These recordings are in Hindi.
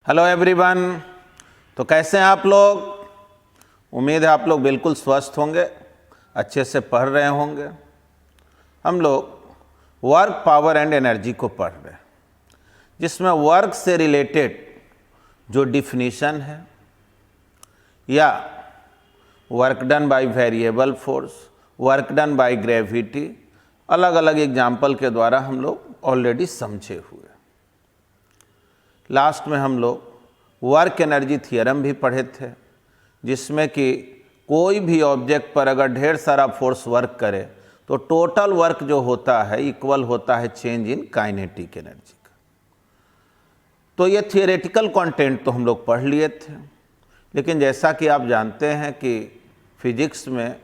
Hello everyone. तो कैसे हैं आप लोग? उम्मीद है आप लोग बिल्कुल स्वस्थ होंगे, अच्छे से पढ़ रहे होंगे। हम लोग वर्क, पावर एंड एनर्जी को पढ़ रहे हैं, जिसमें वर्क से रिलेटेड जो डिफिनीशन है या work done by variable force, work done by gravity, अलग अलग एग्जाम्पल के द्वारा हम लोग ऑलरेडी समझे हुए। लास्ट में हम लोग वर्क एनर्जी थ्योरम भी पढ़े थे, जिसमें कि कोई भी ऑब्जेक्ट पर अगर ढेर सारा फोर्स वर्क करे तो टोटल वर्क जो होता है इक्वल होता है चेंज इन काइनेटिक एनर्जी का। तो ये थियोरेटिकल कंटेंट तो हम लोग पढ़ लिए थे, लेकिन जैसा कि आप जानते हैं कि फिजिक्स में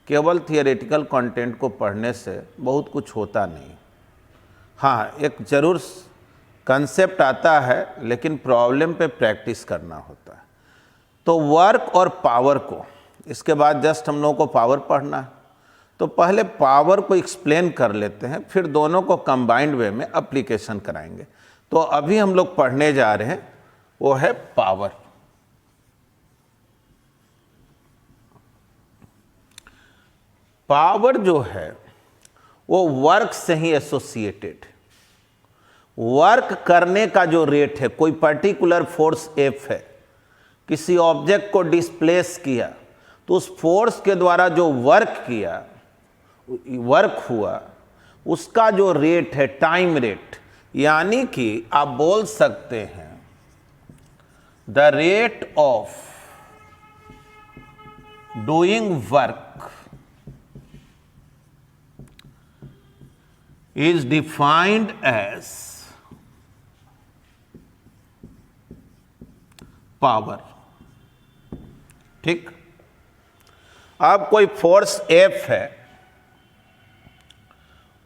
केवल थियोरेटिकल कंटेंट को पढ़ने से बहुत कुछ होता नहीं। हाँ, एक ज़रूर कंसेप्ट आता है, लेकिन प्रॉब्लम पे प्रैक्टिस करना होता है। तो वर्क और पावर को, इसके बाद जस्ट हम लोगों को पावर पढ़ना है, तो पहले पावर को एक्सप्लेन कर लेते हैं, फिर दोनों को कंबाइंड वे में एप्लीकेशन कराएंगे। तो अभी हम लोग पढ़ने जा रहे हैं वो है पावर। पावर जो है वो वर्क से ही एसोसिएटेड है। वर्क करने का जो रेट है, कोई पर्टिकुलर फोर्स एफ है, किसी ऑब्जेक्ट को डिस्प्लेस किया तो उस फोर्स के द्वारा जो वर्क हुआ उसका जो रेट है टाइम रेट, यानी कि आप बोल सकते हैं the rate of doing work is defined as power. ठीक, अब कोई फोर्स एफ है,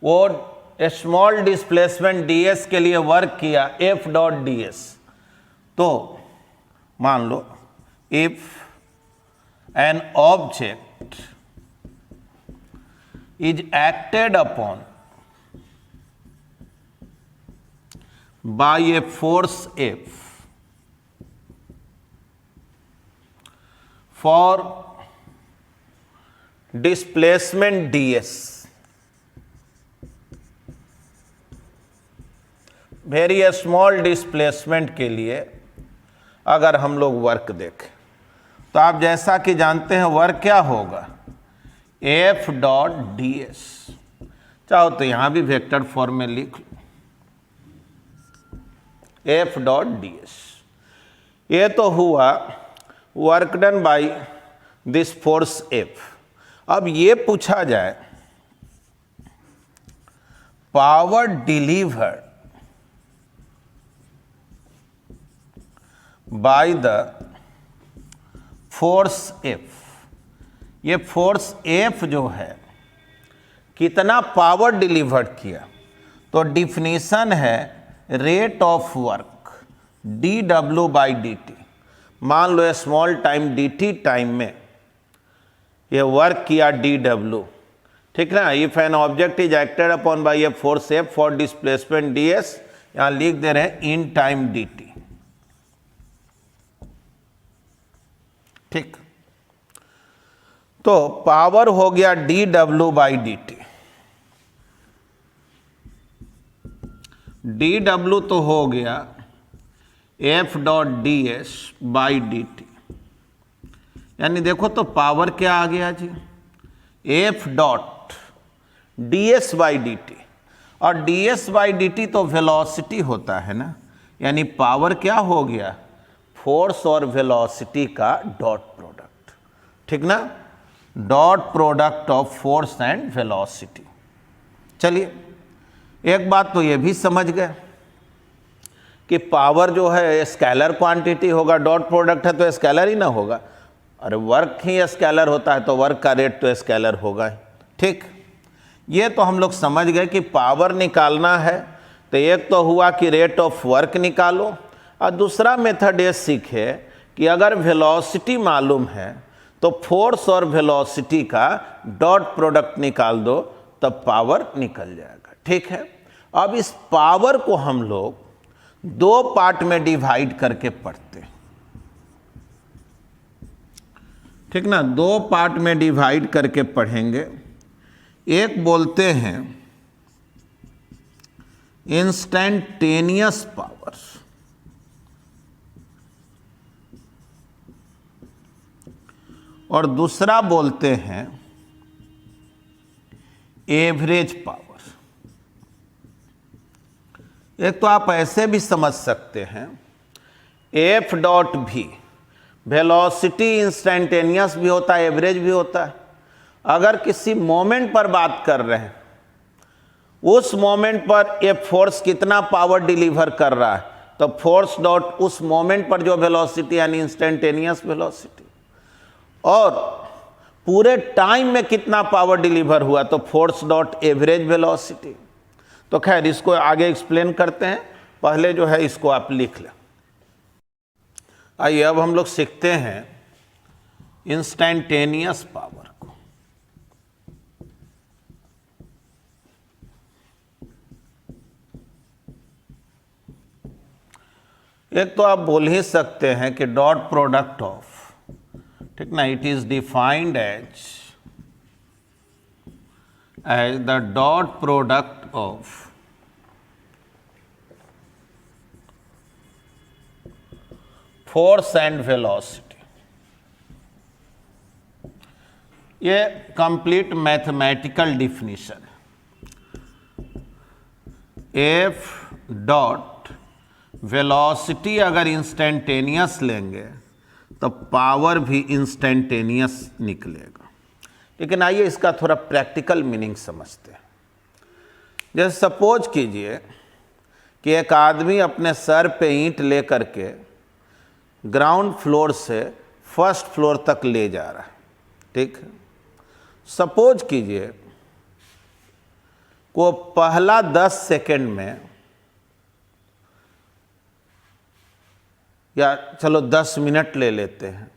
वो स्मॉल डिस्प्लेसमेंट ds के लिए वर्क किया एफ डॉट ds। तो मान लो if an object is acted upon by a force F for displacement ds, very small displacement के लिए अगर हम लोग वर्क देखें तो आप जैसा कि जानते हैं वर्क क्या होगा, एफ डॉट डी एस। चाहो तो यहां भी वेक्टर फॉर्म में लिख लो, एफ डॉट डी एस। ये तो हुआ work done by this force F. अब ये पूछा जाए power delivered by the force F, ये फोर्स एफ जो है कितना पावर डिलीवर्ड किया, तो डिफिनीशन है rate of work D W by D T. मान लो small time D T time में ये वर्क किया डी डब्ल्यू, ठीक ना। If an object is acted upon by a force F for displacement D S, यहां लिख दे रहे हैं इन टाइम डी टी। ठीक, तो पावर हो गया D W by D T. D W तो हो गया F dot D S by D T, यानी देखो तो पावर क्या आ गया जी, F dot D S by D T. और D S by D T तो वेलोसिटी होता है ना, यानी पावर क्या हो गया, फोर्स और वेलोसिटी का डॉट प्रोडक्ट। ठीक ना, dot product of force and velocity. चलिए, एक बात तो ये भी समझ गए कि पावर जो है स्केलर क्वांटिटी होगा, डॉट प्रोडक्ट है तो स्केलर ही ना होगा। अरे वर्क ही स्केलर होता है तो वर्क का रेट तो स्केलर होगा। ठीक, ये तो हम लोग समझ गए कि पावर निकालना है तो एक तो हुआ कि रेट ऑफ वर्क निकालो, और दूसरा मेथड ये सीखे कि अगर वेलोसिटी मालूम है तो फोर्स और वेलोसिटी का डॉट प्रोडक्ट निकाल दो तब पावर निकल जाएगा। ठीक है, अब इस पावर को हम लोग दो पार्ट में डिवाइड करके पढ़ते हैं, ठीक ना, दो पार्ट में डिवाइड करके पढ़ेंगे। एक बोलते हैं इंस्टैन्टेनियस पावर, और दूसरा बोलते हैं एवरेज पावर। एक तो आप ऐसे भी समझ सकते हैं, एफ डॉट भी वेलोसिटी इंस्टैन्टेनियस भी होता है, एवरेज भी होता है। अगर किसी मोमेंट पर बात कर रहे हैं, उस मोमेंट पर ये फोर्स कितना पावर डिलीवर कर रहा है, तो फोर्स डॉट उस मोमेंट पर जो वेलोसिटी यानी इंस्टैन्टेनियस वेलोसिटी, और पूरे टाइम में कितना पावर डिलीवर हुआ तो फोर्स डॉट एवरेज वेलोसिटी। तो खैर इसको आगे एक्सप्लेन करते हैं, पहले जो है इसको आप लिख लें। आइए अब हम लोग सीखते हैं इंस्टैन्टेनियस पावर को। एक तो आप बोल ही सकते हैं कि डॉट प्रोडक्ट ऑफ, ठीक ना, it is defined as the dot product of force and velocity. ये कंप्लीट मैथमेटिकल डिफिनीशन है। एफ डॉट वेलोसिटी अगर इंस्टैन्टेनियस लेंगे तो पावर भी इंस्टैन्टेनियस निकलेगा। लेकिन आइए इसका थोड़ा प्रैक्टिकल मीनिंग समझते हैं। जैसे सपोज कीजिए कि एक आदमी अपने सर पे ईंट ले करके ग्राउंड फ्लोर से फर्स्ट फ्लोर तक ले जा रहा है, ठीक है। सपोज कीजिए को पहला 10 सेकंड में, या चलो 10 मिनट ले लेते हैं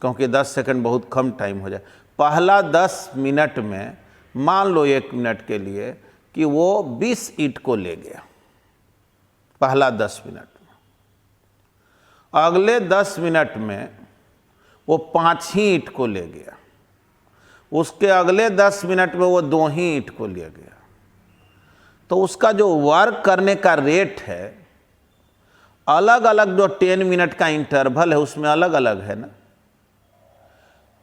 क्योंकि 10 सेकंड बहुत कम टाइम हो जाए। पहला 10 मिनट में मान लो 1 मिनट के लिए कि वो 20 ईंट को ले गया पहला 10 मिनट में। अगले 10 मिनट में वो 5 ही ईंट को ले गया। उसके अगले 10 मिनट में वो 2 ही ईंट को ले गया। तो उसका जो वर्क करने का रेट है, अलग अलग जो 10 मिनट का इंटरवल है उसमें अलग अलग है ना।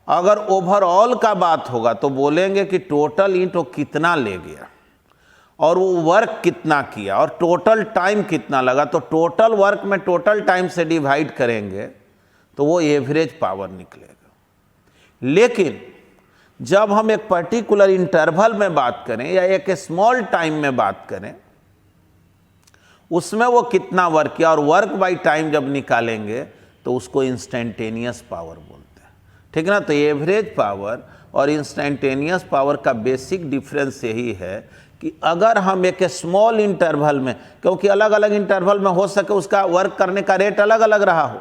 अगर ओवरऑल का बात होगा तो बोलेंगे कि टोटल ईंट वो कितना ले गया और वो वर्क कितना किया और टोटल टाइम कितना लगा। तो टोटल वर्क में टोटल टाइम से डिवाइड करेंगे तो वो एवरेज पावर निकलेगा। लेकिन जब हम एक पर्टिकुलर इंटरवल में बात करें या एक स्मॉल टाइम में बात करें, उसमें वो कितना वर्क किया और वर्क बाय टाइम जब निकालेंगे तो उसको इंस्टैन्टेनियस पावर बोलते हैं, ठीक ना। तो एवरेज पावर और इंस्टैन्टेनियस पावर का बेसिक डिफरेंस यही है कि अगर हम एक स्मॉल इंटरवल में, क्योंकि अलग अलग इंटरवल में हो सके उसका वर्क करने का रेट अलग अलग रहा हो,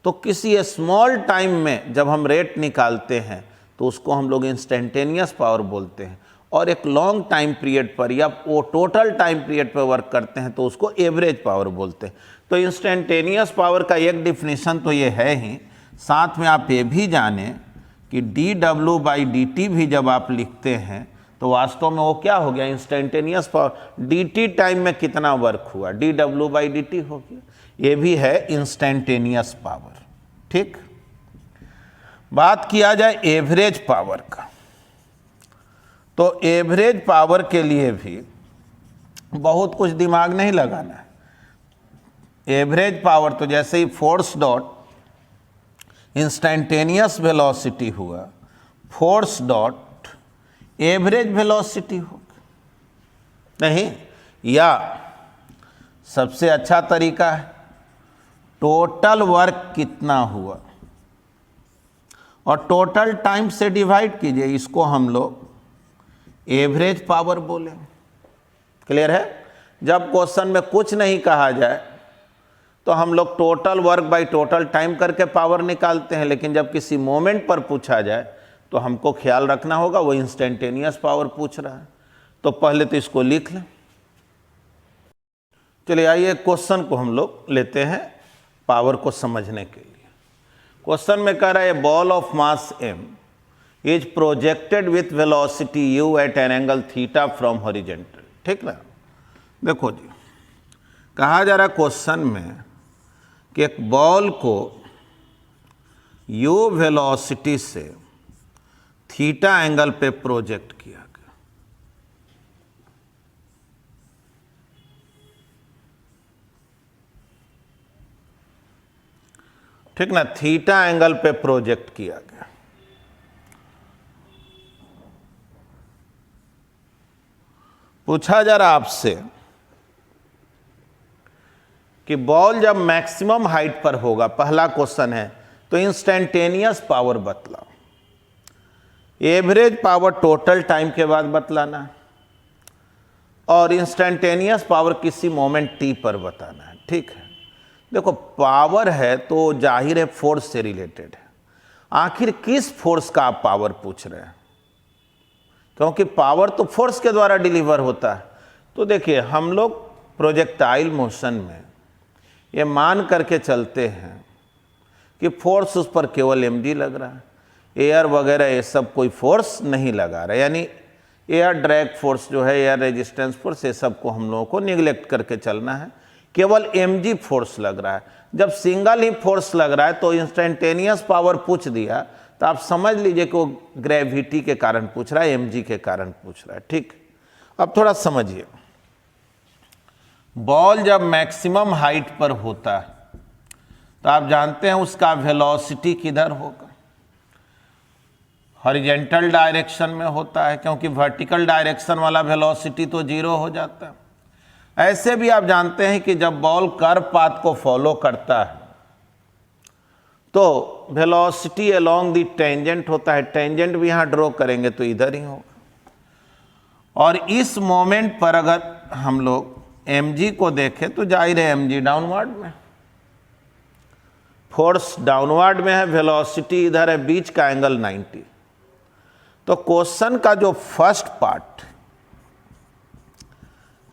तो किसी स्मॉल टाइम में जब हम रेट निकालते हैं तो उसको हम लोग इंस्टैन्टेनियस पावर बोलते हैं। और एक लॉन्ग टाइम पीरियड पर या वो टोटल टाइम पीरियड पर वर्क करते हैं तो उसको एवरेज पावर बोलते हैं। तो इंस्टैन्टेनियस पावर का एक डिफिनीशन तो ये है ही, साथ में आप ये भी जानें कि dw/dt भी जब आप लिखते हैं तो वास्तव में वो क्या हो गया, इंस्टैन्टेनियस पावर। dt टाइम में कितना वर्क हुआ, dw/dt हो गया। ये भी है इंस्टैन्टेनियस पावर, ठीक। बात किया जाए एवरेज पावर का, तो एवरेज पावर के लिए भी बहुत कुछ दिमाग नहीं लगाना है। एवरेज पावर तो जैसे ही फोर्स डॉट इंस्टैन्टेनियस वेलोसिटी हुआ, फोर्स डॉट एवरेज वेलोसिटी होगा, नहीं, या सबसे अच्छा तरीका है टोटल वर्क कितना हुआ और टोटल टाइम से डिवाइड कीजिए, इसको हम लोग एवरेज पावर बोले। क्लियर है। जब क्वेश्चन में कुछ नहीं कहा जाए तो हम लोग total work by total time करके पावर निकालते हैं, लेकिन जब किसी मोमेंट पर पूछा जाए तो हमको ख्याल रखना होगा वो इंस्टैन्टेनियस पावर पूछ रहा है। तो पहले तो इसको लिख लें। चलिए आइए क्वेश्चन को हम लोग लेते हैं पावर को समझने के लिए। क्वेश्चन में कह रहा है ball of mass m is projected with velocity u at an angle theta from horizontal. ठीक ना, देखो जी, कहा जा रहा है क्वेश्चन में कि एक बॉल को u वेलोसिटी से थीटा एंगल पे प्रोजेक्ट किया गया। ठीक ना, थीटा एंगल पे प्रोजेक्ट किया गया। पूछा जा रहा आपसे कि बॉल जब मैक्सिमम हाइट पर होगा, पहला क्वेश्चन है, तो इंस्टेंटेनियस पावर बतलाओ। एवरेज पावर टोटल टाइम के बाद बतलाना और इंस्टेंटेनियस पावर किसी मोमेंट t पर बताना है। ठीक है, देखो पावर है तो जाहिर है फोर्स से रिलेटेड है। आखिर किस फोर्स का आप पावर पूछ रहे हैं, क्योंकि पावर तो फोर्स के द्वारा डिलीवर होता है। तो देखिए हम लोग प्रोजेक्टाइल मोशन में ये मान करके चलते हैं कि फोर्स उस पर केवल mg लग रहा है, एयर वगैरह ये सब कोई फोर्स नहीं लगा रहा है, यानी एयर ड्रैग फोर्स जो है, एयर रेजिस्टेंस फोर्स, ये सब को हम लोगों को निगलेक्ट करके चलना है, केवल mg फोर्स लग रहा है। जब सिंगल ही फोर्स लग रहा है तो इंस्टेंटेनियस पावर पूछ दिया तो आप समझ लीजिए कि वो ग्रेविटी के कारण पूछ रहा है, mg के कारण पूछ रहा है। ठीक, अब थोड़ा समझिए, बॉल जब मैक्सिमम हाइट पर होता है तो आप जानते हैं उसका वेलोसिटी किधर होगा, हॉरिजेंटल डायरेक्शन में होता है, क्योंकि वर्टिकल डायरेक्शन वाला वेलोसिटी तो जीरो हो जाता है। ऐसे भी आप जानते हैं कि जब बॉल कर्व पाथ को फॉलो करता है तो वेलोसिटी अलोंग द टेंजेंट होता है, टेंजेंट भी यहाँ ड्रॉ करेंगे तो इधर ही होगा। और इस मोमेंट पर अगर हम लोग mg को देखें तो जाहिर है mg डाउनवर्ड में, फोर्स डाउनवर्ड में है, वेलोसिटी इधर है, बीच का एंगल 90। तो क्वेश्चन का जो फर्स्ट पार्ट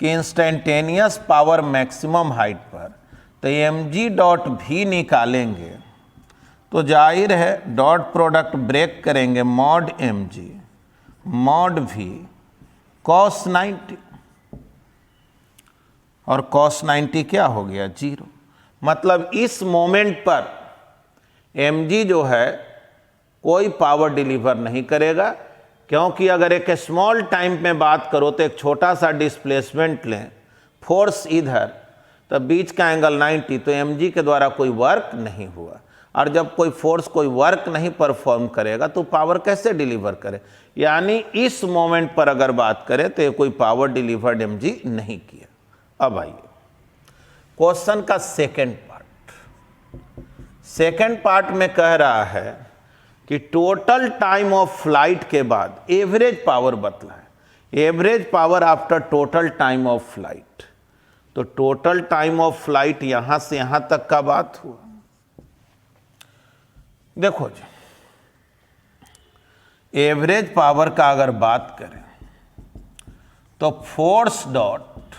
कि इंस्टेंटेनियस पावर मैक्सिमम हाइट पर, तो mg डॉट v निकालेंगे तो जाहिर है डॉट प्रोडक्ट ब्रेक करेंगे, mod mg mod v cos 90, और cos 90 क्या हो गया, जीरो। मतलब इस मोमेंट पर mg जो है कोई पावर डिलीवर नहीं करेगा, क्योंकि अगर एक स्मॉल टाइम में बात करो तो एक छोटा सा डिस्प्लेसमेंट लें, फोर्स इधर, तो बीच का एंगल 90, तो mg के द्वारा कोई वर्क नहीं हुआ। और जब कोई फोर्स कोई वर्क नहीं परफॉर्म करेगा तो पावर कैसे डिलीवर करे, यानी इस मोमेंट पर अगर बात करें तो ये कोई पावर डिलीवर्ड mg नहीं किया। अब आइए क्वेश्चन का सेकेंड पार्ट में कह रहा है कि टोटल टाइम ऑफ फ्लाइट के बाद एवरेज पावर बतला है, average power after total time of flight. तो टोटल टाइम ऑफ फ्लाइट यहां से यहां तक का बात हुआ। देखो जी, एवरेज पावर का अगर बात करें तो फोर्स डॉट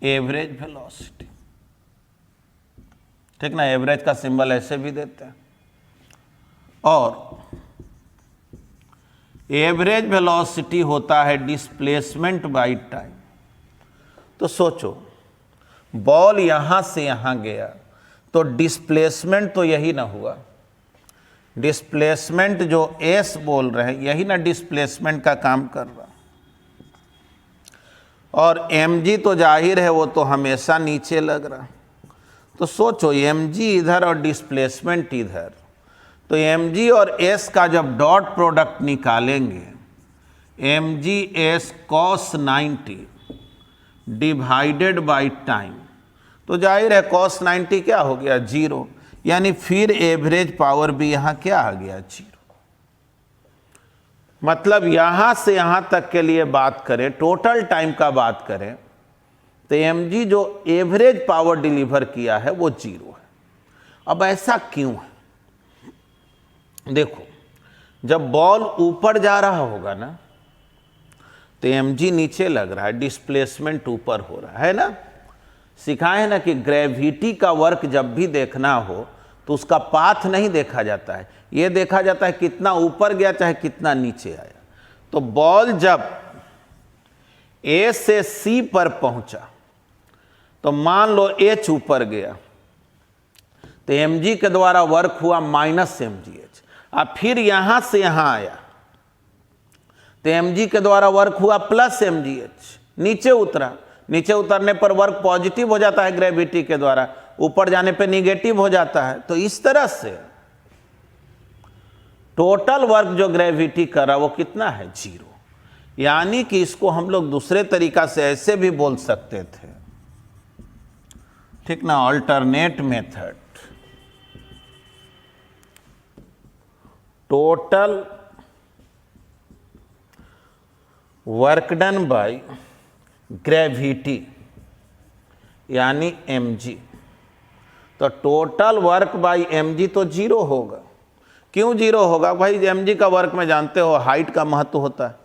एवरेज वेलोसिटी, ठीक ना, एवरेज का सिंबल ऐसे भी देते हैं, और एवरेज वेलोसिटी होता है डिस्प्लेसमेंट बाय टाइम। तो सोचो बॉल यहां से यहां गया तो डिस्प्लेसमेंट तो यही ना हुआ, डिस्प्लेसमेंट जो एस बोल रहे हैं यही ना डिस्प्लेसमेंट का काम कर रहा, और mg तो जाहिर है वो तो हमेशा नीचे लग रहा। तो सोचो mg इधर और डिस्प्लेसमेंट इधर, तो mg और s का जब डॉट प्रोडक्ट निकालेंगे, mg s cos 90 divided by time, तो जाहिर है cos 90 क्या हो गया, जीरो, यानी फिर एवरेज पावर भी यहाँ क्या आ गया, जीरो। मतलब यहां से यहां तक के लिए बात करें, टोटल टाइम का बात करें, तो mg जो एवरेज पावर डिलीवर किया है वो जीरो है। अब ऐसा क्यों है, देखो जब बॉल ऊपर जा रहा होगा ना तो mg नीचे लग रहा है, डिस्प्लेसमेंट ऊपर हो रहा है ना, सिखाए हैं ना कि ग्रेविटी का वर्क जब भी देखना हो तो उसका पाथ नहीं देखा जाता है, ये देखा जाता है कितना ऊपर गया चाहे कितना नीचे आया। तो बॉल जब ए से सी पर पहुंचा तो मान लो एच ऊपर गया तो mg के द्वारा वर्क हुआ -mgh। अब फिर यहां से यहां आया तो mg के द्वारा वर्क हुआ +mgh। नीचे उतरा, नीचे उतरने पर वर्क पॉजिटिव हो जाता है ग्रेविटी के द्वारा, ऊपर जाने पे निगेटिव हो जाता है। तो इस तरह से टोटल वर्क जो ग्रेविटी कर रहा वो कितना है, 0। यानी कि इसको हम लोग दूसरे तरीका से ऐसे भी बोल सकते थे, ठीक ना, alternate method, total work done by gravity यानी mg। तो टोटल वर्क बाय mg तो 0 होगा। क्यों 0 होगा भाई? mg का वर्क में जानते हो हाइट का महत्व होता है,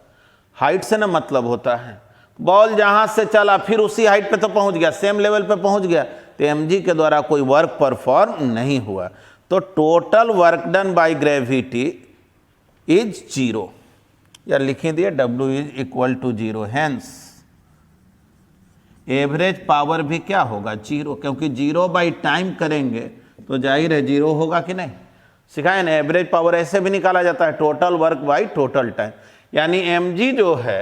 हाइट से ना मतलब होता है। बॉल जहां से चला फिर उसी हाइट पे तो पहुंच गया, सेम लेवल पे पहुंच गया, तो mg के द्वारा कोई वर्क परफॉर्म नहीं हुआ। तो total work done by gravity is 0, या लिखी दिए W is equal to 0। Hence average power भी क्या होगा, 0, क्योंकि 0 बाई टाइम करेंगे तो जाहिर है 0 होगा कि नहीं। सिखाए ना, एवरेज पावर ऐसे भी निकाला जाता है, total work by total time. यानी mg जो है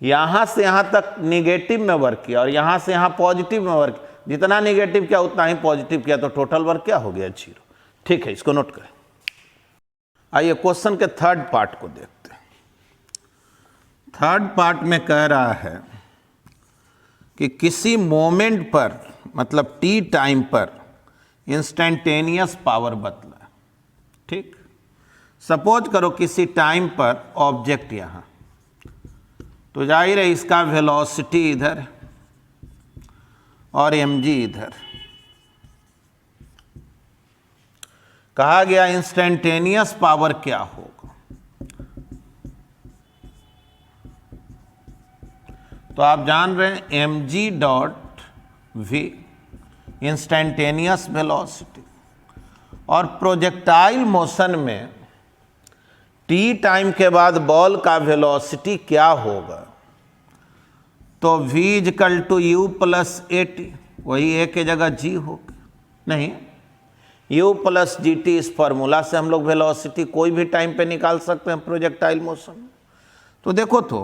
यहां से यहां तक निगेटिव में वर्क किया और यहां से यहां पॉजिटिव में वर्क, जितना निगेटिव किया उतना ही पॉजिटिव किया, तो टोटल वर्क क्या हो गया, 0। ठीक है, इसको नोट करें। आइए क्वेश्चन के थर्ड पार्ट को देखते हैं। थर्ड पार्ट में कह रहा है कि किसी मोमेंट पर, मतलब t टाइम पर इंस्टेंटेनियस पावर बतला। ठीक, सपोज करो किसी टाइम पर ऑब्जेक्ट यहां, तो जाहिर है इसका वेलोसिटी इधर और mg इधर। कहा गया इंस्टेंटेनियस पावर क्या होगा। तो आप जान रहे हैं mg dot v instantaneous velocity, और प्रोजेक्टाइल मोशन में t टाइम के बाद बॉल का वेलोसिटी क्या होगा। तो v is equal to u plus at, वही a के जगह g होगा, नहीं u प्लस gt। इस फॉर्मूला से हम लोग वेलोसिटी कोई भी टाइम पे निकाल सकते हैं प्रोजेक्टाइल मोशन। तो देखो तो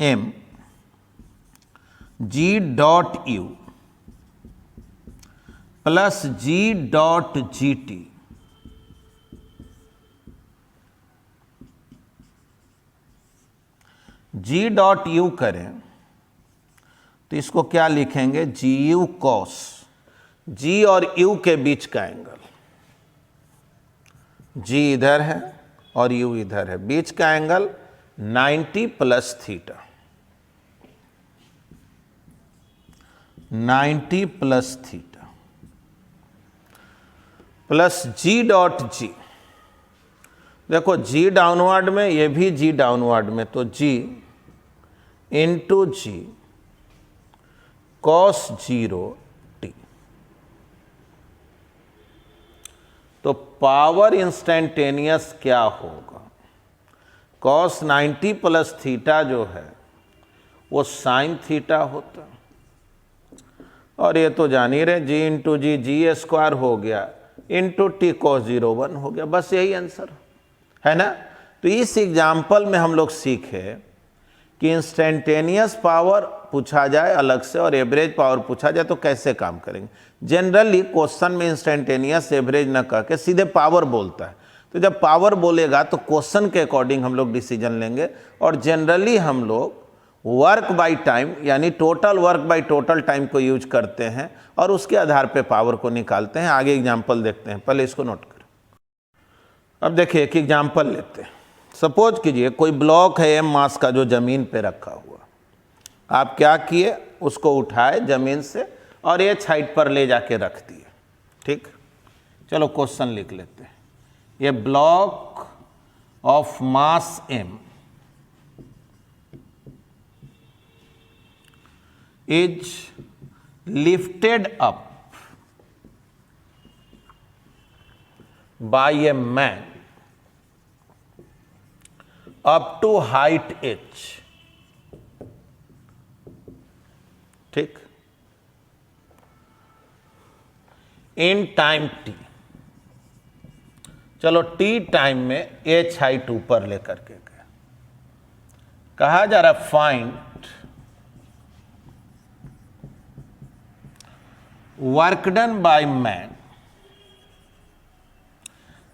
m g dot u plus g dot gt, g dot u करें तो इसको क्या लिखेंगे, जी यू कॉस, g और u के बीच का एंगल, g इधर है और u इधर है, बीच का angle 90 plus theta, 90 plus theta plus g dot g। देखो g डाउनवर्ड में, ये भी g डाउनवर्ड में, तो g इंटू जी कॉस 0t। तो पावर इंस्टेंटेनियस क्या होगा, कॉस 90 प्लस थीटा जो है वो साइन थीटा होता, और ये तो जान ही रहे जी इंटू जी, जी स्क्वायर हो गया इंटू टी कॉस 0 1 हो गया, बस यही आंसर है ना। तो इस एग्जाम्पल में हम लोग सीखे कि इंस्टेंटेनियस पावर पूछा जाए अलग से और एवरेज पावर पूछा जाए तो कैसे काम करेंगे। जनरली क्वेश्चन में इंस्टेंटेनियस एवरेज न कह के सीधे पावर बोलता है, तो जब पावर बोलेगा तो क्वेश्चन के अकॉर्डिंग हम लोग डिसीजन लेंगे, और जनरली हम लोग वर्क बाय टाइम यानी total work by total time को यूज करते हैं और उसके आधार पे पावर को निकालते हैं। आगे एग्जाम्पल देखते हैं, पहले इसको नोट करें। अब देखिए एक एग्जाम्पल लेते हैं। सपोज कीजिए कोई ब्लॉक है m मास का जो जमीन पे रखा हुआ, आप क्या किए, उसको उठाए जमीन से और h हाइट पर ले जाके रख दिए। ठीक, चलो क्वेश्चन लिख लेते हैं। ये block of mass m is lifted up by a man up to height h, ठीक, in time t, चलो t टाइम में h हाइट ऊपर लेकर के गया, कहा जा रहा find work done by man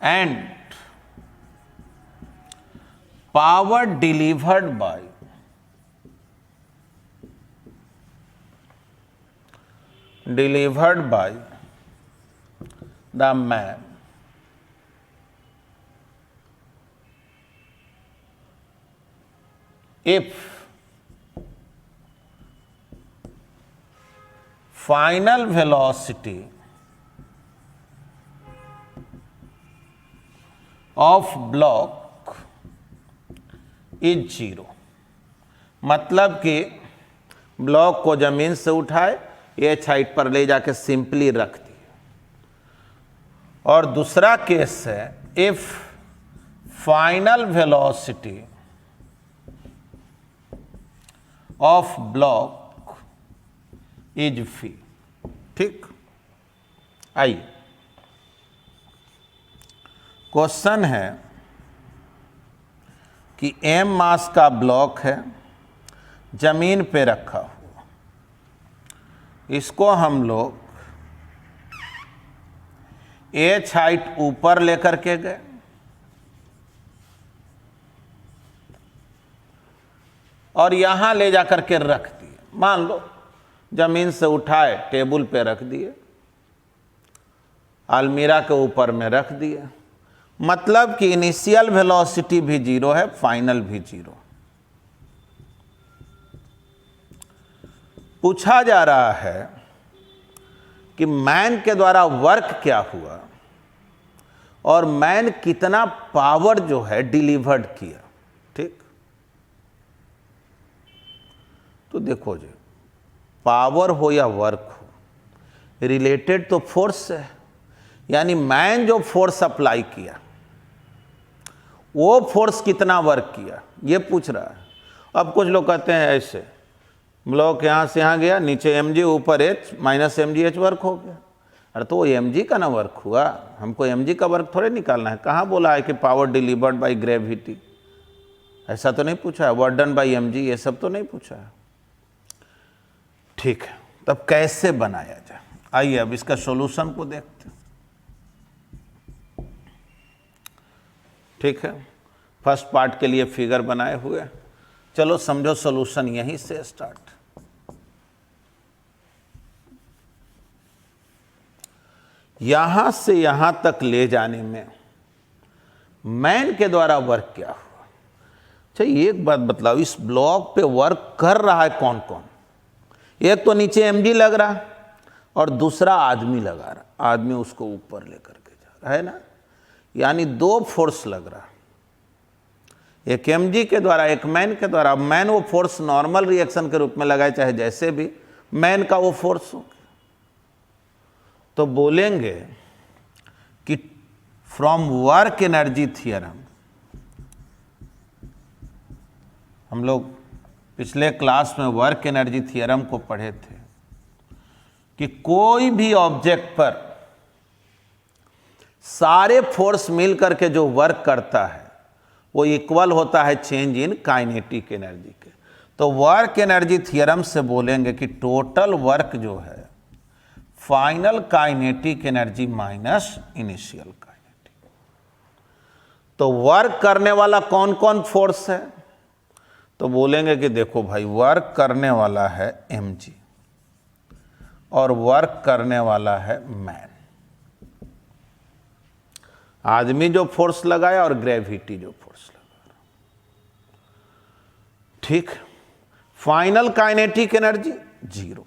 and power delivered by the man if final velocity of block is 0, मतलब कि ब्लॉक को जमीन से उठाए एच हाइट पर ले जाके सिंपली रख दिए। और दूसरा केस है if final velocity of block is V, ठीक। आइए क्वेश्चन है कि m मास का ब्लॉक है, जमीन पे रखा हुआ, इसको हम लोग h हाइट ऊपर लेकर के गए और यहां ले जाकर के रख दिए। मान लो जमीन से उठाए टेबल पे रख दिए, अलमीरा के ऊपर में रख दिए, मतलब कि इनिशियल वेलोसिटी भी 0 है, फाइनल भी 0। पूछा जा रहा है कि मैन के द्वारा वर्क क्या हुआ और मैन कितना पावर जो है डिलीवर्ड किया, ठीक। तो देखो जी, पावर हो या वर्क हो, रिलेटेड तो फोर्स है, यानी मैन जो फोर्स अप्लाई किया वो फोर्स कितना वर्क किया ये पूछ रहा है। अब कुछ लोग कहते हैं ऐसे, ब्लॉक यहाँ से यहाँ गया, नीचे mg ऊपर h माइनस mgh वर्क हो गया। अरे तो वो mg का ना वर्क हुआ, हमको mg का वर्क थोड़े निकालना है। कहाँ बोला है कि पावर डिलीवर्ड बाय ग्रेविटी, ऐसा तो नहीं पूछा है। वर्क डन बाय mg ये सब तो नहीं पूछा है, ठीक है। तब कैसे बनाया जाए, आइए अब इसका सॉल्यूशन को देखते हैं, ठीक है। फर्स्ट पार्ट के लिए फिगर बनाए हुए, चलो समझो सॉल्यूशन यहीं से स्टार्ट। यहां से यहां तक ले जाने में मैन के द्वारा वर्क क्या हुआ। अच्छा एक बात बतलाओ, इस ब्लॉक पे वर्क कर रहा है कौन कौन? एक तो नीचे mg लग रहा और दूसरा आदमी लगा रहा, आदमी उसको ऊपर लेकर के जा रहा है ना, यानी दो फोर्स लग रहा, एक mg के द्वारा एक मैन के द्वारा। मैन वो फोर्स नॉर्मल रिएक्शन के रूप में लगाए, चाहे जैसे भी, मैन का वो फोर्स हो गया। तो बोलेंगे कि फ्रॉम वर्क एनर्जी थियरम, हम लोग पिछले क्लास में वर्क एनर्जी थियरम को पढ़े थे कि कोई भी ऑब्जेक्ट पर सारे फोर्स मिल करके जो वर्क करता है वो इक्वल होता है चेंज इन काइनेटिक एनर्जी के। तो वर्क एनर्जी थियरम से बोलेंगे कि टोटल वर्क जो है final kinetic energy minus initial kinetic. तो वर्क करने वाला कौन कौन फोर्स है? तो बोलेंगे कि देखो भाई, वर्क करने वाला है mg और वर्क करने वाला है मैन, आदमी जो फोर्स लगाया और ग्रेविटी जो फोर्स लगा, ठीक। फाइनल काइनेटिक एनर्जी 0,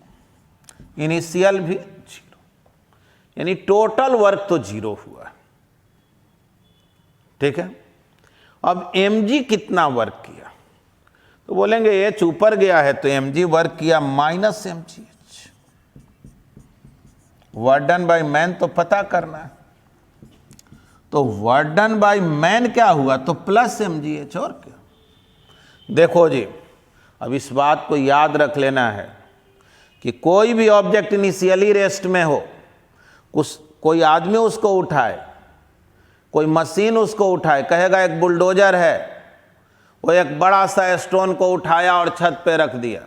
इनिशियल भी 0, यानी टोटल वर्क तो 0 हुआ, ठीक है। अब mg कितना वर्क किया? तो बोलेंगे h ऊपर गया है तो mg वर्क किया minus mgh, work done by man तो पता करना है, तो वर्क डन बाय मैन क्या हुआ, तो प्लस mgh। और क्या, देखो जी अब इस बात को याद रख लेना है कि कोई भी ऑब्जेक्ट इनिशियली रेस्ट में हो, कोई आदमी उसको उठाए, कोई मशीन उसको उठाए, कहेगा एक बुलडोजर है, वो एक बड़ा सा स्टोन को उठाया और छत पे रख दिया,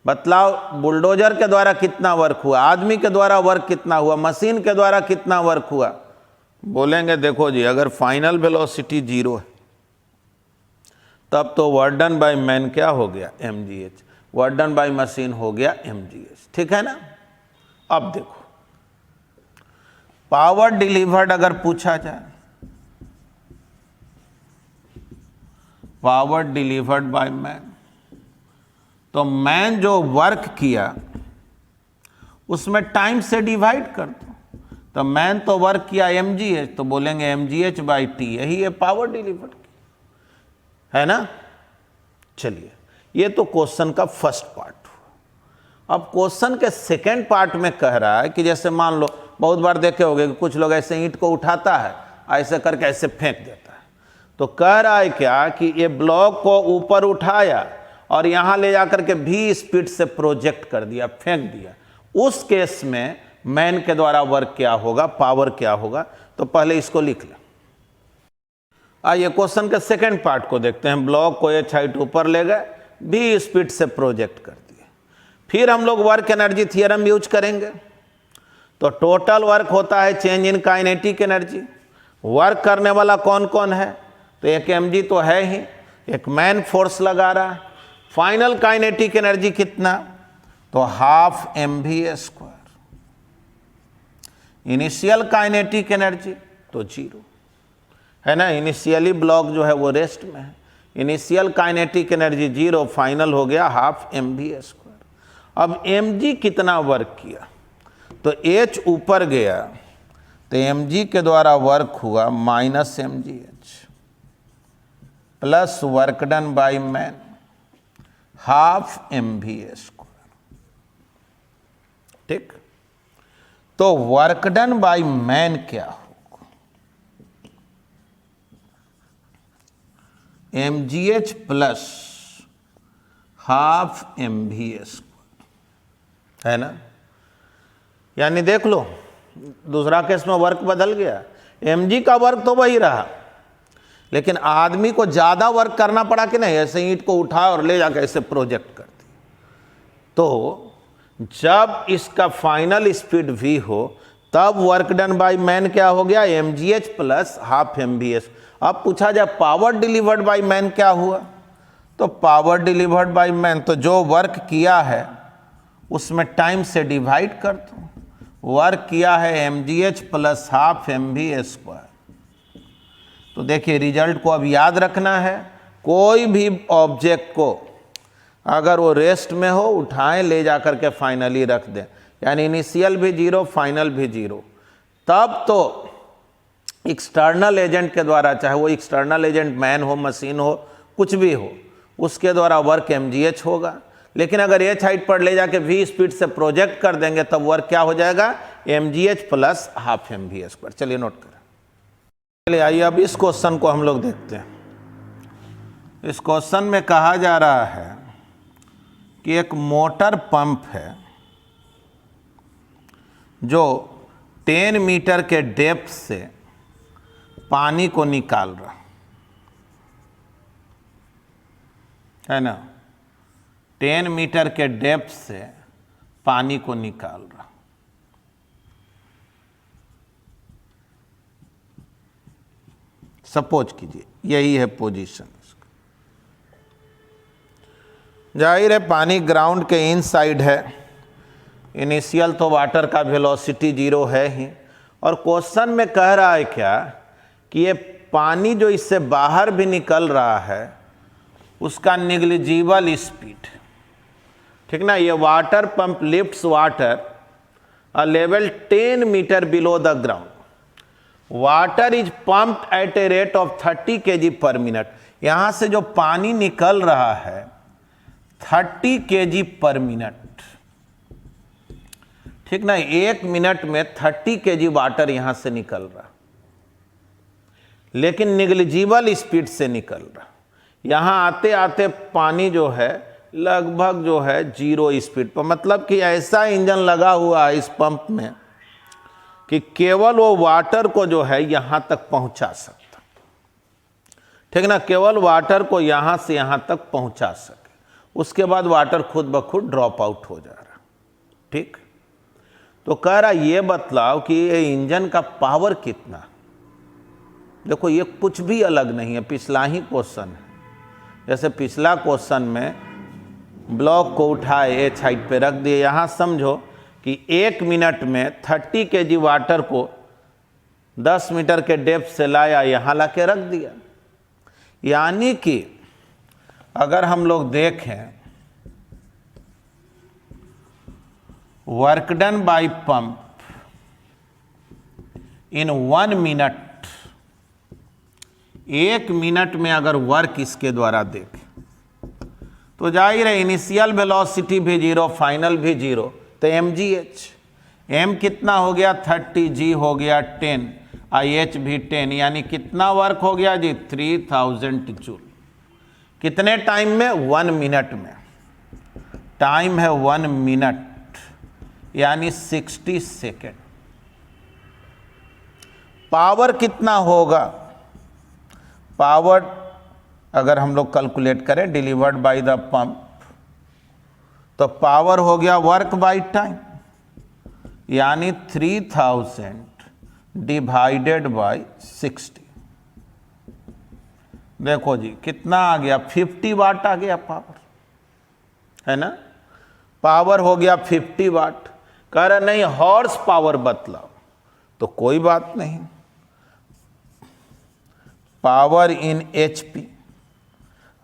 बतलाओ बुलडोजर के द्वारा कितना वर्क हुआ, आदमी के द्वारा वर्क कितना हुआ, मशीन के द्वारा कितना वर्क हुआ। बोलेंगे देखो जी अगर फाइनल वेलोसिटी 0 है तब तो वर्क डन बाय मैन क्या हो गया, mgh, work done by machine हो गया mgh, ठीक है ना। अब देखो पावर डिलीवर्ड अगर पूछा जाए, पावर डिलीवर्ड बाय मैन, तो मैन जो वर्क किया उसमें टाइम से डिवाइड कर दो, तो मैन तो वर्क किया mgh, तो बोलेंगे mgh बाई टी, यही है पावर डिलीवर्ड की, है ना। चलिए ये तो क्वेश्चन का फर्स्ट पार्ट हुआ। अब क्वेश्चन के सेकेंड पार्ट में कह रहा है कि जैसे मान लो बहुत बार देखे होंगे कि कुछ लोग ऐसे ईंट को उठाता है, ऐसे करके ऐसे फेंक देता है, तो कह रहा है क्या कि ये ब्लॉक को ऊपर उठाया और यहाँ ले जाकर के v स्पीड से प्रोजेक्ट कर दिया, फेंक दिया, उस केस में मैन के द्वारा वर्क क्या होगा, पावर क्या होगा। तो पहले इसको लिख लें। आइए क्वेश्चन के सेकेंड पार्ट को देखते हैं। ब्लॉक को h हाइट ऊपर ले गए, v स्पीड से प्रोजेक्ट कर दिए, फिर हम लोग वर्क एनर्जी थियरम यूज करेंगे। तो टोटल वर्क होता है change in kinetic energy. Work करने वाला कौन कौन है, तो एक mg तो है ही, एक मैन फोर्स लगा रहा है। फाइनल काइनेटिक एनर्जी कितना, तो half mv²। Initial kinetic energy तो 0 है ना, इनिशियली ब्लॉक जो है वो रेस्ट में है, इनिशियल काइनेटिक एनर्जी 0, फाइनल हो गया हाफ mv²। अब mg कितना वर्क किया, तो h ऊपर गया तो mg के द्वारा वर्क हुआ minus mgh plus work done by man half mv²। ठीक, तो वर्क डन बाय मैन क्या होगा, mgh प्लस हाफ mv², है ना। यानी देख लो दूसरा केस में वर्क बदल गया, mg का वर्क तो वही रहा, लेकिन आदमी को ज़्यादा वर्क करना पड़ा कि नहीं, ऐसे ईंट को उठा और ले जाकर ऐसे प्रोजेक्ट कर दी। तो जब इसका फाइनल स्पीड v हो तब वर्क डन बाय मैन क्या हो गया, mgh प्लस हाफ mvs। अब पूछा जाए पावर डिलीवर्ड बाय मैन क्या हुआ, तो पावर डिलीवर्ड बाय मैन तो जो वर्क किया है उसमें टाइम से डिवाइड कर दो, वर्क किया है mgh प्लस हाफ mv²। तो देखिए रिजल्ट को अब याद रखना है, कोई भी ऑब्जेक्ट को अगर वो रेस्ट में हो उठाएं ले जाकर के फाइनली रख दें, यानी इनिशियल भी 0 फाइनल भी 0, तब तो एक्सटर्नल एजेंट के द्वारा, चाहे वो एक्सटर्नल एजेंट मैन हो, मशीन हो, कुछ भी हो, उसके द्वारा वर्क mgh होगा। लेकिन अगर h हाइट पर ले जाके v स्पीड से प्रोजेक्ट कर देंगे तब वर्क क्या हो जाएगा, mgh प्लस हाफ mv²। चलिए नोट करें। चलिए आइए अब इस क्वेश्चन को हम लोग देखते हैं। इस क्वेश्चन में कहा जा रहा है कि एक मोटर पंप है जो 10 मीटर के डेप्थ से पानी को निकाल रहा है ना, 10 मीटर के डेप्थ से पानी को निकाल रहा। सपोज कीजिए यही है पोजीशन इसका। जाहिर है पानी ग्राउंड के इनसाइड है, इनिशियल तो वाटर का वेलोसिटी 0 है ही, और क्वेश्चन में कह रहा है क्या कि ये पानी जो इससे बाहर भी निकल रहा है उसका निग्लिजिबल स्पीड, ठीक ना। ये water pump lifts water a level 10 metre below the ground. Water is pumped at a rate of 30 kg per minute. यहां से जो पानी निकल रहा है 30 kg पर मिनट, ठीक ना। 1 मिनट में 30 kg वाटर यहां से निकल रहा, लेकिन निग्लिजिबल स्पीड से निकल रहा। यहां आते आते पानी जो है लगभग जो है 0 स्पीड पर, मतलब कि ऐसा इंजन लगा हुआ है इस पंप में कि केवल वो वाटर को जो है यहां तक पहुंचा सकता, ठीक ना, केवल वाटर को यहां से यहां तक पहुंचा सके, उसके बाद वाटर खुद ब खुद ड्रॉप आउट हो जा रहा। ठीक, तो कह रहा ये बतलाओ कि ये इंजन का पावर कितना। देखो ये कुछ भी अलग नहीं है, पिछला ही क्वेश्चन है। जैसे पिछला क्वेश्चन में ब्लॉक को उठाए एक साइड पे रख दिए, यहां समझो कि 1 मिनट में 30 kg वाटर को 10 मीटर के डेप्थ से लाया, यहां ला के रख दिया। यानी कि अगर हम लोग देखें work done bye pump in 1 minute, 1 minute में अगर वर्क इसके द्वारा देखें तो जाहिर है इनिशियल वेलोसिटी भी 0, फाइनल भी 0, तो mgh, m कितना हो गया 30, g हो गया 10, IH भी 10, यानी कितना वर्क हो गया जी 3000 जूल। कितने टाइम में? 1 मिनट में। टाइम है 1 मिनट यानी 60 सेकेंड। पावर कितना होगा? पावर अगर हम लोग कैलकुलेट करें डिलीवर्ड बाय द पंप, तो पावर हो गया वर्क बाय टाइम, यानी 3000 डिवाइडेड बाय 60। देखो जी कितना आ गया, 50 वाट आ गया पावर, है ना। पावर हो गया 50 वाट। कह रहा नहीं हॉर्स पावर बतलाओ, तो कोई बात नहीं, पावर इन HP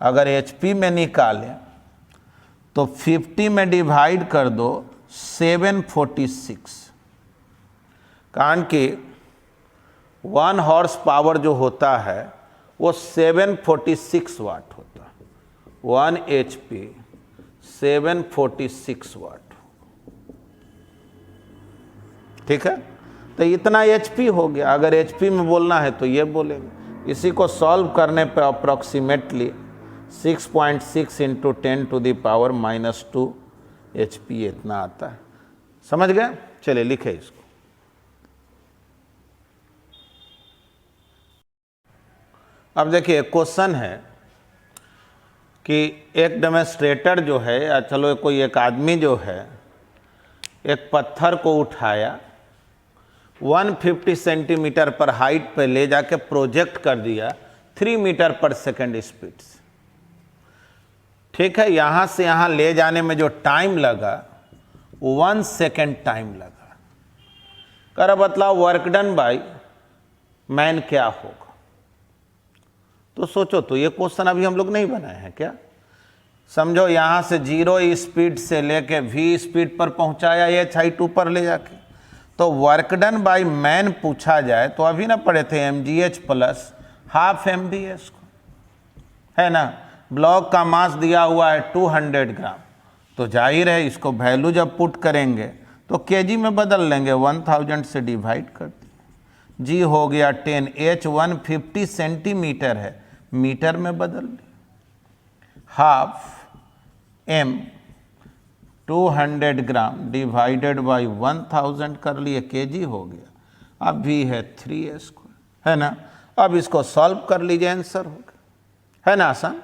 अगर HP में निकालें तो 50 में डिवाइड कर दो 746, कारण कि 1 हॉर्स पावर जो होता है वो 746 वाट होता है। 1 HP 746 वाट, ठीक है। तो इतना HP हो गया। अगर HP में बोलना है तो ये बोलेंगे। इसी को सॉल्व करने पर approximately 6.6 into 10 to the power -2 HP इतना आता है। समझ गए? चलिए लिखे इसको। अब देखिए क्वेश्चन है कि एक डेमोन्स्ट्रेटर जो है, या चलो कोई एक आदमी जो है, एक पत्थर को उठाया 150 सेंटीमीटर पर हाइट पे ले जाके प्रोजेक्ट कर दिया 3 मीटर पर सेकंड स्पीड से। ठीक है, यहां से यहां ले जाने में जो टाइम लगा 1 सेकेंड टाइम लगा। कर बतलाओ वर्क डन बाय मैन क्या होगा। तो सोचो, तो ये क्वेश्चन अभी हम लोग नहीं बनाए हैं क्या। समझो यहां से 0 स्पीड से लेके v स्पीड पर पहुंचाया ये हाइट ऊपर ले जाके, तो वर्क डन बाय मैन पूछा जाए तो अभी ना पढ़े थे mgh प्लस हाफ mvs को, है ना। ब्लॉक का मास दिया हुआ है 200 ग्राम, तो जाहिर है इसको वैल्यू जब पुट करेंगे तो केजी में बदल लेंगे, 1000 से डिवाइड कर दिए। जी हो गया 10, h 150 सेंटीमीटर है, मीटर में बदल दिए। Half m 200 gram divided by 1000 कर लिए, केजी हो गया। अब भी है 3s, है ना। अब इसको सॉल्व कर लीजिए, आंसर हो गया, है ना आसान।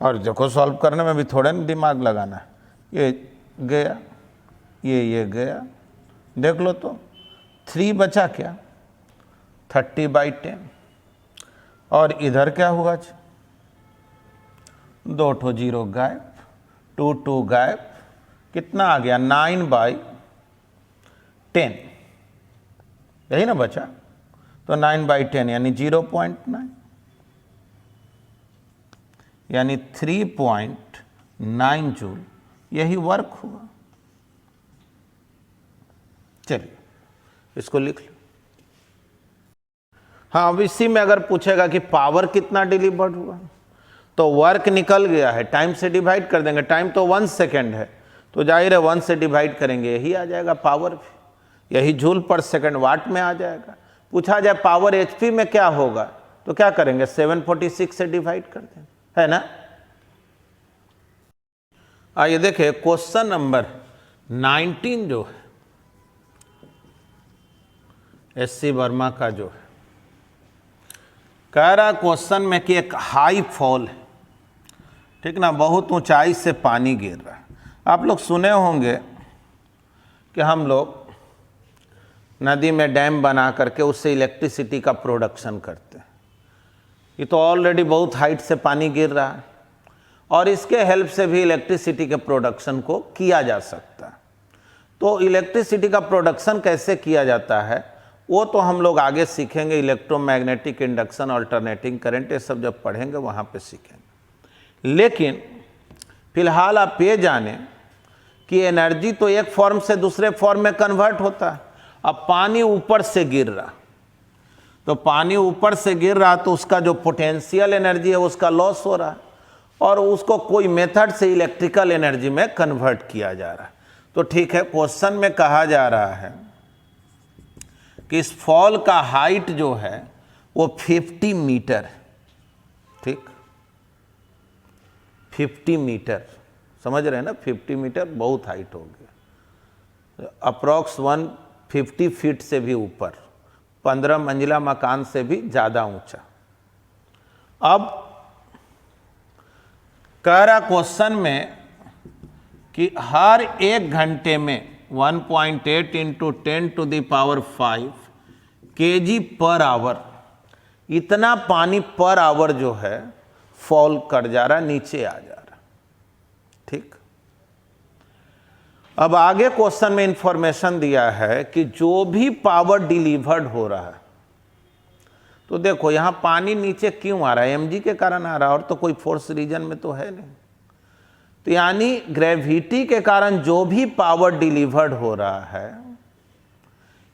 और देखो सॉल्व करने में भी थोड़ा ना दिमाग लगाना है। ये गया, ये गया, देख लो तो 3 बचा क्या 30/10, और इधर क्या हुआ 2 ठो 0 गायब, 2 गायब, कितना आ गया 9/10, यही ना बचा। तो 9/10 यानी 0.9, यानी 3.9 जूल, यही वर्क हुआ। चलिए इसको लिख लो। हाँ, अब इसी में अगर पूछेगा कि पावर कितना डिलीवर्ड हुआ, तो वर्क निकल गया है, टाइम से डिवाइड कर देंगे। टाइम तो 1 सेकेंड है, तो जाहिर है 1 से डिवाइड करेंगे यही आ जाएगा पावर भी, यही जूल पर सेकंड वाट में आ जाएगा। पूछा जाए पावर एचपी में क्या होगा तो क्या करेंगे, 746 से डिवाइड कर दें, है ना। आइए देखिए क्वेश्चन नंबर 19 जो है एससी वर्मा का जो है, कह रहा क्वेश्चन में कि एक हाई फॉल है, ठीक ना, बहुत ऊंचाई से पानी गिर रहा है। आप लोग सुने होंगे कि हम लोग नदी में डैम बना करके उससे इलेक्ट्रिसिटी का प्रोडक्शन करते हैं। ये तो ऑलरेडी बहुत हाइट से पानी गिर रहा है और इसके हेल्प से भी इलेक्ट्रिसिटी के प्रोडक्शन को किया जा सकता है। तो इलेक्ट्रिसिटी का प्रोडक्शन कैसे किया जाता है वो तो हम लोग आगे सीखेंगे, इलेक्ट्रोमैग्नेटिक इंडक्शन, अल्टरनेटिंग करंट, ये सब जब पढ़ेंगे वहाँ पे सीखेंगे। लेकिन फिलहाल आप ये जानें कि एनर्जी तो एक फॉर्म से दूसरे फॉर्म में कन्वर्ट होता है। अब पानी ऊपर से गिर रहा, तो पानी ऊपर से गिर रहा तो उसका जो पोटेंशियल एनर्जी है उसका लॉस हो रहा है और उसको कोई मेथड से इलेक्ट्रिकल एनर्जी में कन्वर्ट किया जा रहा है। तो ठीक है, क्वेश्चन में कहा जा रहा है कि इस फॉल का हाइट जो है वो 50 मीटर है, ठीक, 50 मीटर, समझ रहे हैं ना, 50 मीटर बहुत हाइट हो गया, अप्रॉक्स 150 फीट से भी ऊपर, 15 मंजिला मकान से भी ज़्यादा ऊंचा। अब कह रहा क्वेश्चन में कि हर 1 घंटे में 1.8 इंटू 10⁵ kg पर आवर, इतना पानी पर आवर जो है फॉल कर जा रहा, नीचे आ जा रहा, ठीक। अब आगे क्वेश्चन में इंफॉर्मेशन दिया है कि जो भी पावर डिलीवर्ड हो रहा है, तो देखो यहां पानी नीचे क्यों आ रहा है, mg के कारण आ रहा है और तो कोई फोर्स रीजन में तो है नहीं। तो यानी ग्रेविटी के कारण जो भी पावर डिलीवर्ड हो रहा है,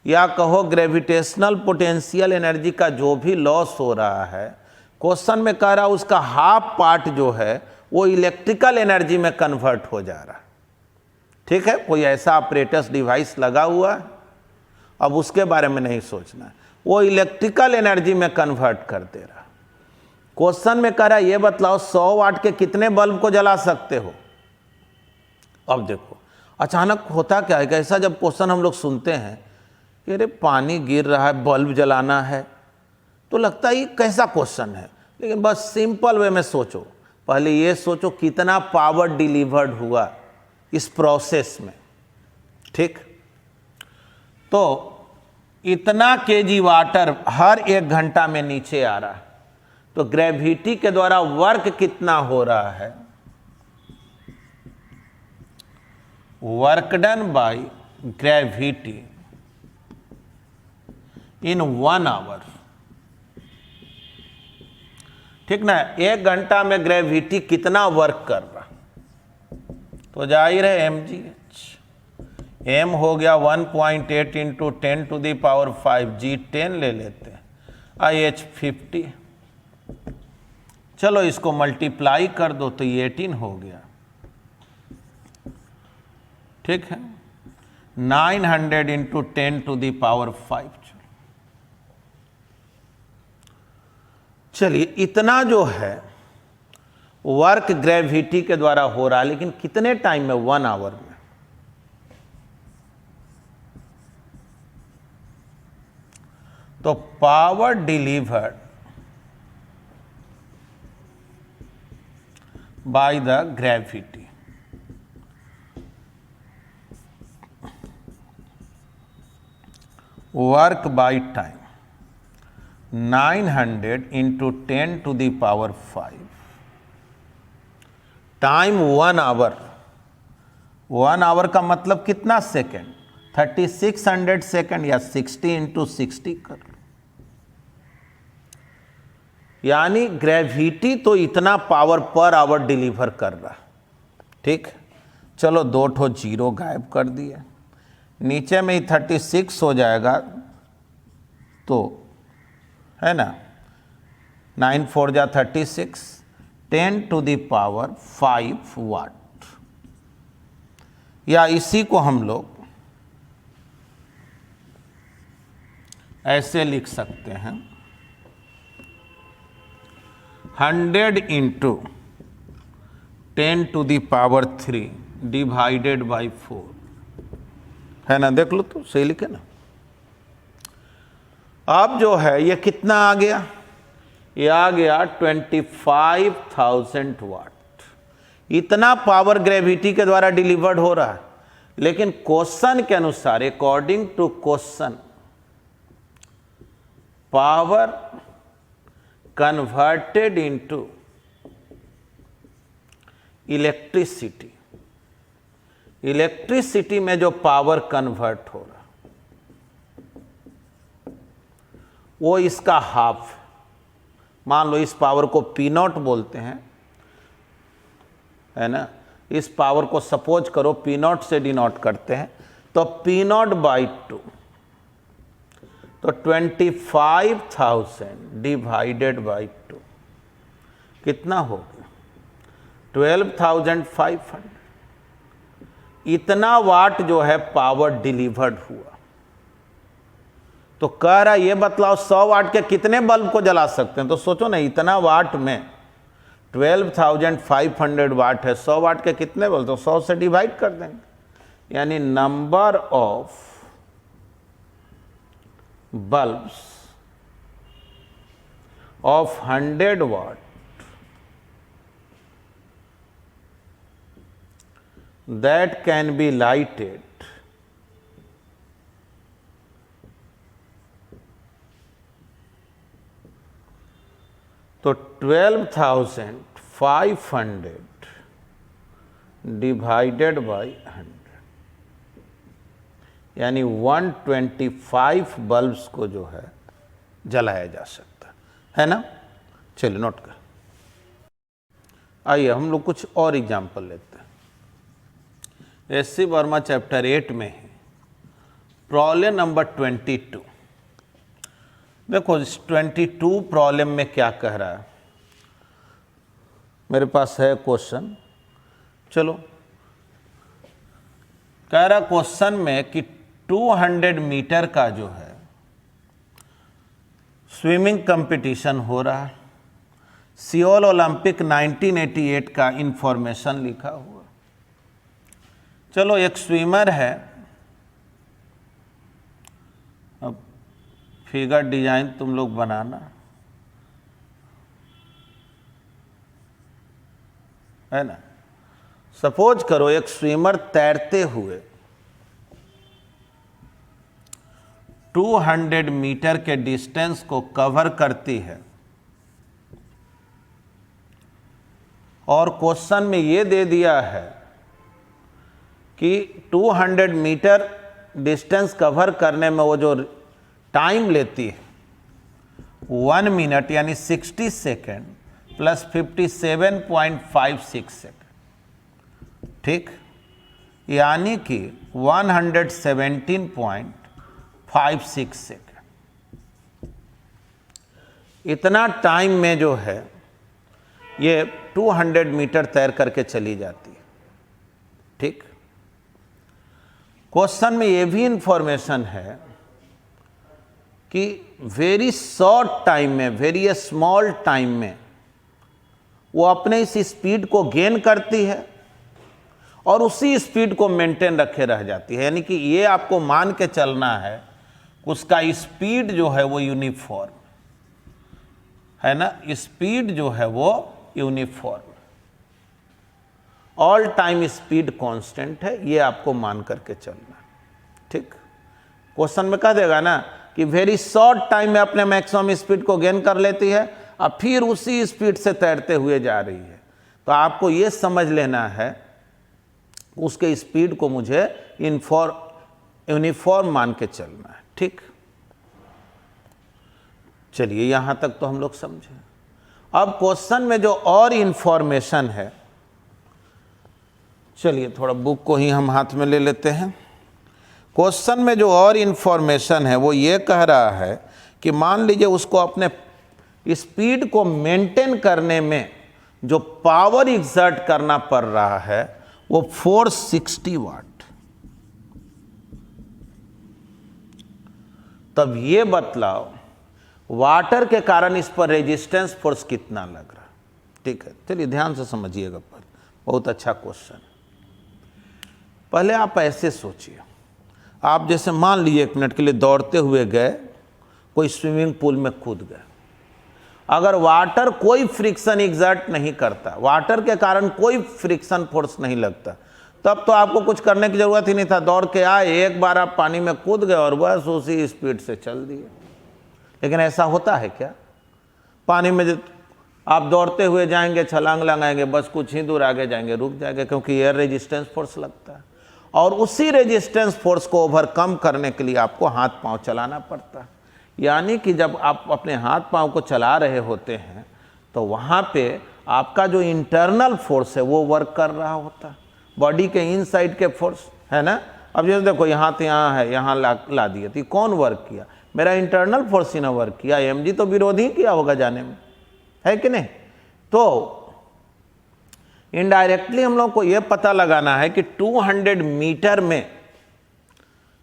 या कहो ग्रेविटेशनल पोटेंशियल एनर्जी का जो भी लॉस हो रहा है, क्वेश्चन में कह रहा उसका हाफ पार्ट जो है वो इलेक्ट्रिकल एनर्जी में कन्वर्ट हो जा रहा है, ठीक है। कोई ऐसा ऑपरेटर्स डिवाइस लगा हुआ है, अब उसके बारे में नहीं सोचना है, वो इलेक्ट्रिकल एनर्जी में कन्वर्ट कर दे रहा। क्वेश्चन में कह रहा ये बतलाओ 100 वाट के कितने बल्ब को जला सकते हो। अब देखो अचानक होता क्या है, ऐसा जब क्वेश्चन हम लोग सुनते हैं कि अरे पानी गिर रहा है, बल्ब जलाना है, तो लगता है ये कैसा क्वेश्चन है। लेकिन बस सिंपल वे में सोचो, पहले ये सोचो कितना पावर डिलीवर्ड हुआ इस प्रोसेस में, ठीक। तो इतना केजी वाटर हर 1 घंटा में नीचे आ रहा है, तो ग्रेविटी के द्वारा वर्क कितना हो रहा है, work done by gravity in 1 hour, ठीक ना। 1 घंटा में ग्रेविटी कितना वर्क कर रहा, तो जाहिर है mg, m हो गया 1.8 इंटू 10⁵ g 10 ले लेते हैं, IH 50, चलो इसको मल्टीप्लाई कर दो तो ये 18 हो गया, ठीक है। 900 इंटू 10⁵, चलिए इतना जो है वर्क ग्रेविटी के द्वारा हो रहा है, लेकिन कितने टाइम में, 1 आवर में। तो power delivered by the gravity, work by time 900 into 10⁵, time 1 hour, 1 hour का मतलब कितना सेकेंड, 3600 सेकेंड, या 60 इंटू 60 कर लो। यानी ग्रेविटी तो इतना पावर पर आवर डिलीवर कर रहा, ठीक। चलो 2 ठो जीरो गायब कर दिए, नीचे में ही 36 हो जाएगा, तो है ना, 9 4 जा 36, 10⁵ वाट। या इसी को हम लोग ऐसे लिख सकते हैं, 100 इंटू 10⁻³ डिवाइडेड बाई 4, है ना? देख लो तो सही लिखे ना। अब जो है ये कितना आ गया? ये आ गया 25,000 वाट। इतना पावर ग्रेविटी के द्वारा डिलीवर्ड हो रहा है, लेकिन क्वेश्चन के अनुसार, according to question, power converted into electricity, electricity में जो पावर कन्वर्ट हो रहा वो इसका हाफ है। मान लो इस पावर को P0 बोलते हैं, है ना? इस पावर को सपोज करो P0 से डिनोट करते हैं, तो P0/2, तो 25,000 डिवाइडेड बाई 2 कितना हो गया? 12,500। इतना वाट जो है पावर डिलीवर्ड हुआ। तो कह रहा ये बतलाओ 100 वाट के कितने बल्ब को जला सकते हैं? तो सोचो ना, इतना वाट में 12,500 वाट है, 100 वाट के कितने बल्ब? तो 100 से डिवाइड कर देंगे, यानी number of bulbs of 100 watt that can be lighted तो 12,500 डिवाइडेड बाई 100, यानी 125 बल्ब्स को जो है जलाया जा सकता है ना? चलिए नोट कर। आइए हम लोग कुछ और एग्जाम्पल लेते हैं। एस.सी. वर्मा चैप्टर 8 में है प्रॉब्लम नंबर 22। देखो इस 22 प्रॉब्लम में क्या कह रहा है, मेरे पास है क्वेश्चन। चलो कह रहा क्वेश्चन में कि 200 मीटर का जो है स्विमिंग कंपटीशन हो रहा है, सियोल ओलंपिक 1988 का इंफॉर्मेशन लिखा हुआ। चलो एक स्विमर है, अब फिगर डिजाइन तुम लोग बनाना, है ना? सपोज करो एक स्विमर तैरते हुए 200 मीटर के डिस्टेंस को कवर करती है, और क्वेश्चन में ये दे दिया है कि 200 मीटर डिस्टेंस कवर करने में वो जो टाइम लेती है 1 मिनट यानी 60 सेकेंड प्लस 57.56 सेकेंड, ठीक, यानी कि 117.56 सेकेंड। इतना टाइम में जो है ये 200 मीटर तैर करके चली जाती है, ठीक। क्वेश्चन में ये भी इंफॉर्मेशन है कि वेरी शॉर्ट टाइम में, वेरी स्मॉल टाइम में वो अपने इस स्पीड को गेन करती है और उसी स्पीड को मेंटेन रखे रह जाती है, यानी कि ये आपको मान के चलना है उसका स्पीड जो है वो यूनिफॉर्म है ना, स्पीड जो है वो uniform, all time speed constant है, ये आपको मान करके चलना, ठीक। क्वेश्चन में कह देगा ना कि वेरी शॉर्ट टाइम में अपने मैक्सिमम स्पीड को गेन कर लेती है और फिर उसी स्पीड से तैरते हुए जा रही है, तो आपको ये समझ लेना है उसके स्पीड को मुझे यूनिफॉर्म मान के चलना है, ठीक। चलिए यहां तक तो हम लोग समझे। अब क्वेश्चन में जो और इंफॉर्मेशन है, चलिए थोड़ा बुक को ही हम हाथ में ले लेते हैं। क्वेश्चन में जो और इंफॉर्मेशन है वो ये कह रहा है कि मान लीजिए उसको अपने स्पीड को मेंटेन करने में जो पावर एग्जर्ट करना पड़ रहा है वो 460 वाट, तब ये बतलाओ वाटर के कारण इस पर रेजिस्टेंस फोर्स कितना लग रहा है। ठीक है, चलिए ध्यान से समझिएगा, पर बहुत अच्छा क्वेश्चन। पहले आप ऐसे सोचिए, आप जैसे मान लीजिए 1 मिनट के लिए दौड़ते हुए गए, कोई स्विमिंग पूल में कूद गए। अगर वाटर कोई फ्रिक्शन एग्जर्ट नहीं करता, वाटर के कारण कोई फ्रिक्शन फोर्स नहीं लगता, तब तो आपको कुछ करने की जरूरत ही नहीं था। दौड़ के आए, एक बार आप पानी में कूद गए और बस उसी स्पीड से चल दिए। लेकिन ऐसा होता है क्या? पानी में आप दौड़ते हुए जाएंगे, छलांग लगाएंगे, बस कुछ ही दूर आगे जाएंगे, रुक जाएंगे, क्योंकि एयर रेजिस्टेंस फोर्स लगता है। और उसी रेजिस्टेंस फोर्स को ओवरकम करने के लिए आपको हाथ पांव चलाना पड़ता है। यानी कि जब आप अपने हाथ पांव को चला रहे होते हैं तो वहाँ पे आपका जो इंटरनल फोर्स है वो वर्क कर रहा होता है, बॉडी के इनसाइड के फोर्स, है ना। अब जैसे देखो यहाँ तो यहाँ है, यहाँ ला दिया, तो कौन वर्क किया? मेरा इंटरनल फोर्स ही ना वर्क किया। mg तो विरोधी किया होगा जाने में, है कि नहीं? तो इनडायरेक्टली हम लोग को यह पता लगाना है कि 200 मीटर में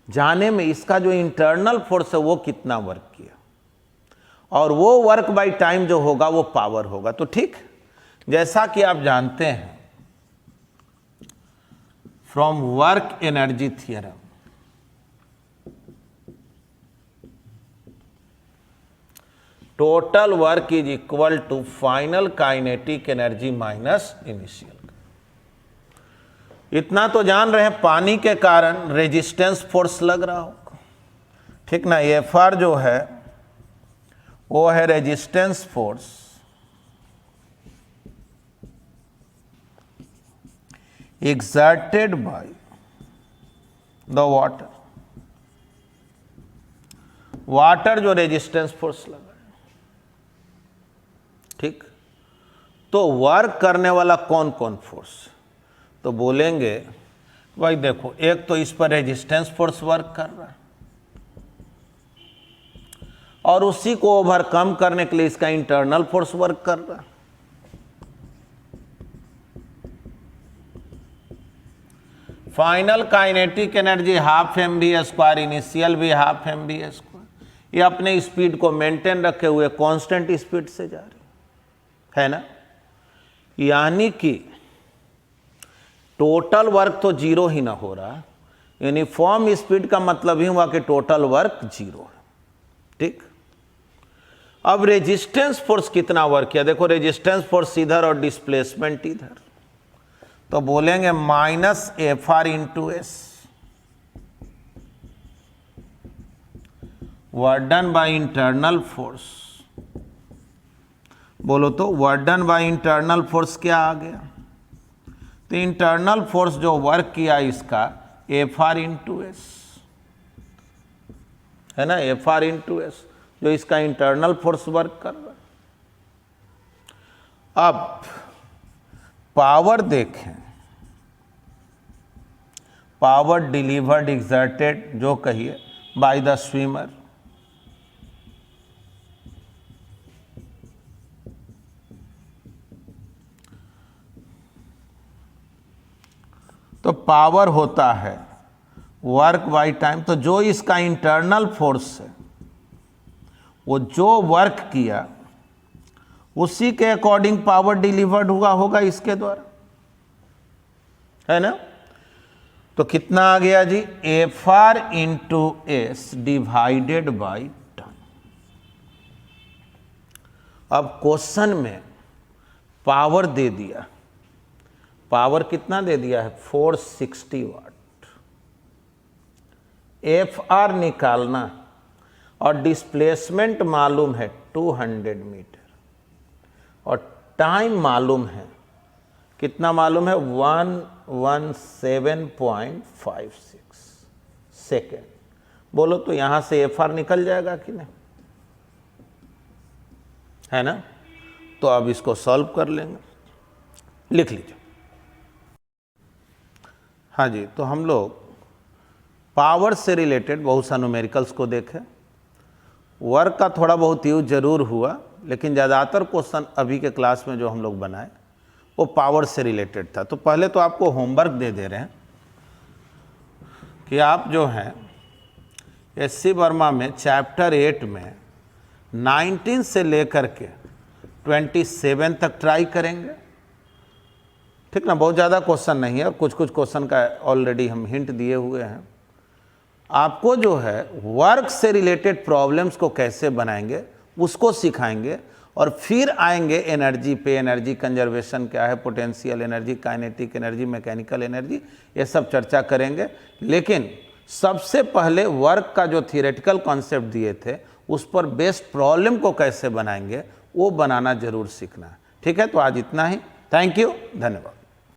जाने में इसका जो इंटरनल फोर्स है वो कितना वर्क किया, और वो वर्क बाय टाइम जो होगा वो पावर होगा। तो ठीक, जैसा कि आप जानते हैं from work energy theorem, total work is equal to final kinetic energy minus initial. इतना तो जान रहे हैं, पानी के कारण रेजिस्टेंस फोर्स लग रहा होगा, ठीक ना। Fr जो है वो है resistance force exerted by the water, water जो रेजिस्टेंस फोर्स लगा है, ठीक। तो वर्क करने वाला कौन कौन फोर्स? तो बोलेंगे भाई देखो, एक तो इस पर रेजिस्टेंस फोर्स वर्क कर रहा है, और उसी को ओवरकम करने के लिए इसका इंटरनल फोर्स वर्क कर रहा है। Final kinetic energy half mv², initial भी हाफ mv²। ये अपने स्पीड को मेंटेन रखे हुए कांस्टेंट स्पीड से जा रही है ना। यानी कि टोटल वर्क तो जीरो ही ना हो रहा, यूनिफॉर्म स्पीड का मतलब ही हुआ कि टोटल वर्क जीरो है, ठीक। अब रेजिस्टेंस फोर्स कितना वर्क किया? देखो, रेजिस्टेंस फोर्स इधर और डिस्प्लेसमेंट इधर, तो बोलेंगे minus Fr into S, work done by internal force. बोलो तो work done by internal force क्या आ गया? तो इंटरनल फोर्स जो वर्क किया इसका Fr इंटू एस, है ना, Fr इंटू एस, जो इसका इंटरनल फोर्स वर्क कर रहा है। अब पावर देखें, पावर डिलीवर्ड एक्सर्टेड जो कहिए बाय द स्विमर, तो पावर होता है वर्क बाय टाइम। तो जो इसका इंटरनल फोर्स है वो जो वर्क किया उसी के अकॉर्डिंग पावर डिलीवर्ड हुआ होगा इसके द्वारा, है ना। तो कितना आ गया जी? Fr into S divided by time. अब क्वेश्चन में पावर दे दिया, पावर कितना दे दिया है? 460 वाट। Fr निकालना और डिस्प्लेसमेंट मालूम है 200 मीटर, और टाइम मालूम है कितना? मालूम है 117.56 सेकेंड। बोलो तो यहां से Fr निकल जाएगा कि नहीं, है ना। तो अब इसको सॉल्व कर लेंगे, लिख लीजिए। हाँ जी, तो हम लोग पावर से रिलेटेड बहुत सा न्यूमेरिकल्स को देखें। वर्क का थोड़ा बहुत यूज जरूर हुआ, लेकिन ज़्यादातर क्वेश्चन अभी के क्लास में जो हम लोग बनाए वो पावर से रिलेटेड था। तो पहले तो आपको होमवर्क दे रहे हैं कि आप जो हैं एससी वर्मा में चैप्टर 8 में 19 से लेकर के 27 तक ट्राई करेंगे, ठीक ना। बहुत ज़्यादा क्वेश्चन नहीं है, कुछ कुछ क्वेश्चन का ऑलरेडी हम हिंट दिए हुए हैं। आपको जो है वर्क से रिलेटेड प्रॉब्लम्स को कैसे बनाएंगे उसको सिखाएंगे, और फिर आएंगे एनर्जी पे, एनर्जी कंजर्वेशन क्या है, potential energy, kinetic energy, mechanical energy, ये सब चर्चा करेंगे। लेकिन सबसे पहले वर्क का जो थियोरेटिकल कॉन्सेप्ट दिए थे उस पर बेस्ड प्रॉब्लम को कैसे बनाएंगे वो बनाना जरूर सीखना है, ठीक है। तो आज इतना ही, थैंक यू, धन्यवाद।